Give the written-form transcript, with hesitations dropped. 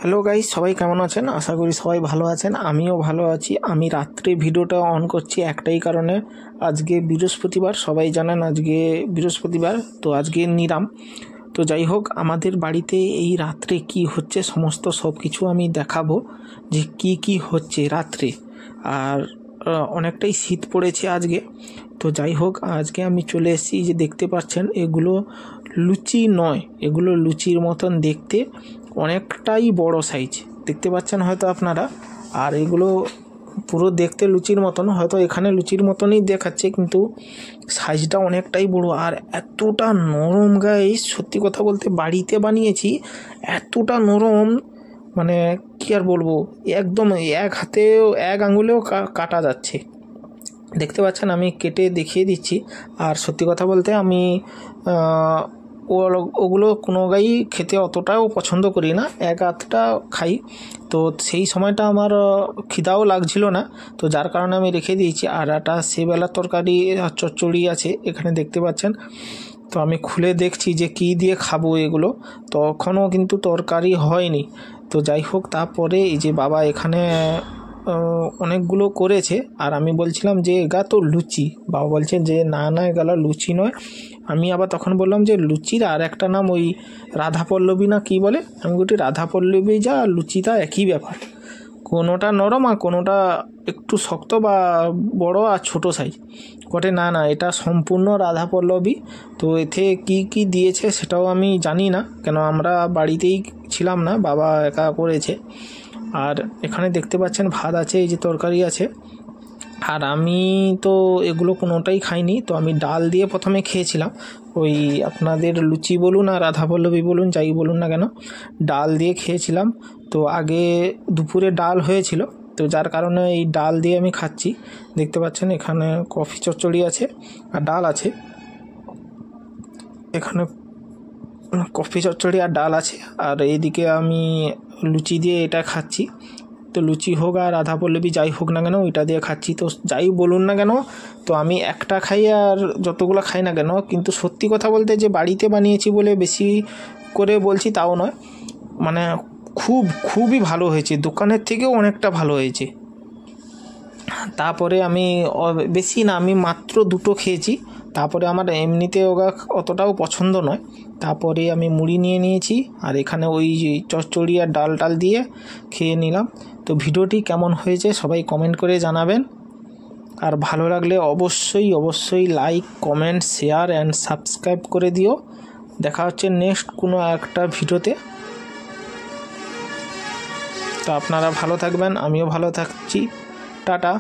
Hello guys, সবাই কেমন আছেন? আশা করি সবাই ভালো আছেন। আমিও ভালো আছি। আমি রাত্রে ভিডিওটা অন করছি একটাই কারণে, আজকে বৃহস্পতিবার, সবাই জানেন আজকে বৃহস্পতিবার, তো আজকে নিরাম। তো যাই হোক, আমাদের বাড়িতে এই রাত্রে কি হচ্ছে সমস্ত সব কিছু আমি দেখাবো, যে কি হচ্ছে রাত্রে। আর অনেকটাই শীত পড়েছে আজকে। তো যাই হোক, আজকে আমি চলে এসেছি, যে দেখতে পাচ্ছেন এগুলো লুচি নয়, এগুলো লুচির মতন দেখতে, অনেকটাই বড় সাইজ দেখতে পাচ্ছেন হয়তো আপনারা। আর এগুলো পুরো দেখতে লুচির মতন, হয়তো এখানে লুচির মতনই দেখাচ্ছে, কিন্তু সাইজটা অনেকটাই বড়। আর এতটা নরম গাইস, সত্যি কথা বলতে বাড়িতে বানিয়েছি, এতটা নরম, মানে কি আর বলবো, একদম এক হাতেও এক আঙুলেও কাটা যাচ্ছে। দেখতে পাচ্ছেন, আমি কেটে দেখিয়ে দিচ্ছি। আর সত্যি কথা বলতে আমি ওগুলো কোনো গাই খেতে অতটাও পছন্দ করি না, এক আধটা খাই। তো সেই সময়টা আমার খিদাও লাগছিল না, তো যার কারণে আমি রেখে দিয়েছি। আর একটা সেবেলার তরকারি চচ্চড়ি আছে এখানে দেখতে পাচ্ছেন। তো আমি খুলে দেখছি যে কি দিয়ে খাবো এগুলো, তখনও কিন্তু তরকারি হয়নি। তো যাই হোক, তারপরে এই যে বাবা এখানে অনেকগুলো করেছে, আর আমি বলছিলাম যে এগা তো লুচি। বাবা বলছে যে না না, এগুলো লুচি নয়। আমি আবার তখন বললাম যে লুচির আর একটা নাম ওই রাধাপল্লবী না কি বলে। আমি বলি রাধাপল্লবী যা, লুচিটা একই ব্যাপার, কোনোটা নরম আর কোনোটা একটু শক্ত বা বড় আর ছোট সাইজ। বটে না না, এটা সম্পূর্ণ রাধাপল্লবী। তো এতে কি দিয়েছে সেটাও আমি জানি না, কেন আমরা বাড়িতেই ছিলাম না, বাবা একা করেছে। আর এখানে দেখতে পাচ্ছেন ভাত আছে, এই যে তরকারি আছে। আর আমি তো এগুলো কোনোটাই খাইনি, তো আমি ডাল দিয়ে প্রথমে খেয়েছিলাম। ওই আপনাদের লুচি বলুন আর রাধাপল্লবী বলুন, যাই বলুন না কেন, ডাল দিয়ে খেয়েছিলাম। তো আগে দুপুরে ডাল হয়েছিল, তো যার কারণে এই ডাল দিয়ে আমি খাচ্ছি। দেখতে পাচ্ছেন এখানে কফি চচ্চড়ি আছে আর ডাল আছে, এখানে কফি চচ্চড়ি আর ডাল আছে। আর এইদিকে আমি লুচি দিয়ে এটা খাচ্ছি। তো লুচি হোক আর রাধাপল্লবী যাই হোক না কেন, ওইটা দিয়ে খাচ্ছি। তো যাই বলুন না কেন, তো আমি একটা খাই আর যতগুলো খাই না কেন, কিন্তু সত্যি কথা বলতে যে বাড়িতে বানিয়েছি বলে বেশি করে বলছি তাও নয়, মানে খুবই ভালো হয়েছে, দোকানের থেকেও অনেকটা ভালো হয়েছে। তারপরে আমি বেশি না, আমি মাত্র দুটো খেয়েছি। তারপরে আমার এমনিতে ওগা অতটাও পছন্দ নয়। তারপরে আমি মুড়ি নিয়ে নিয়েছি, আর এখানে ওই চচ্চড়ি আর ডাল দিয়ে খেয়ে নিলাম। তো ভিডিওটি কেমন হয়েছে সবাই কমেন্ট করে জানাবেন। আর ভালো লাগলে অবশ্যই like, comment, share and subscribe করে দিও। দেখা হচ্ছে নেক্সট কোনো একটা ভিডিওতে। তো আপনারা ভালো থাকবেন, আমিও ভালো থাকছি। টাটা।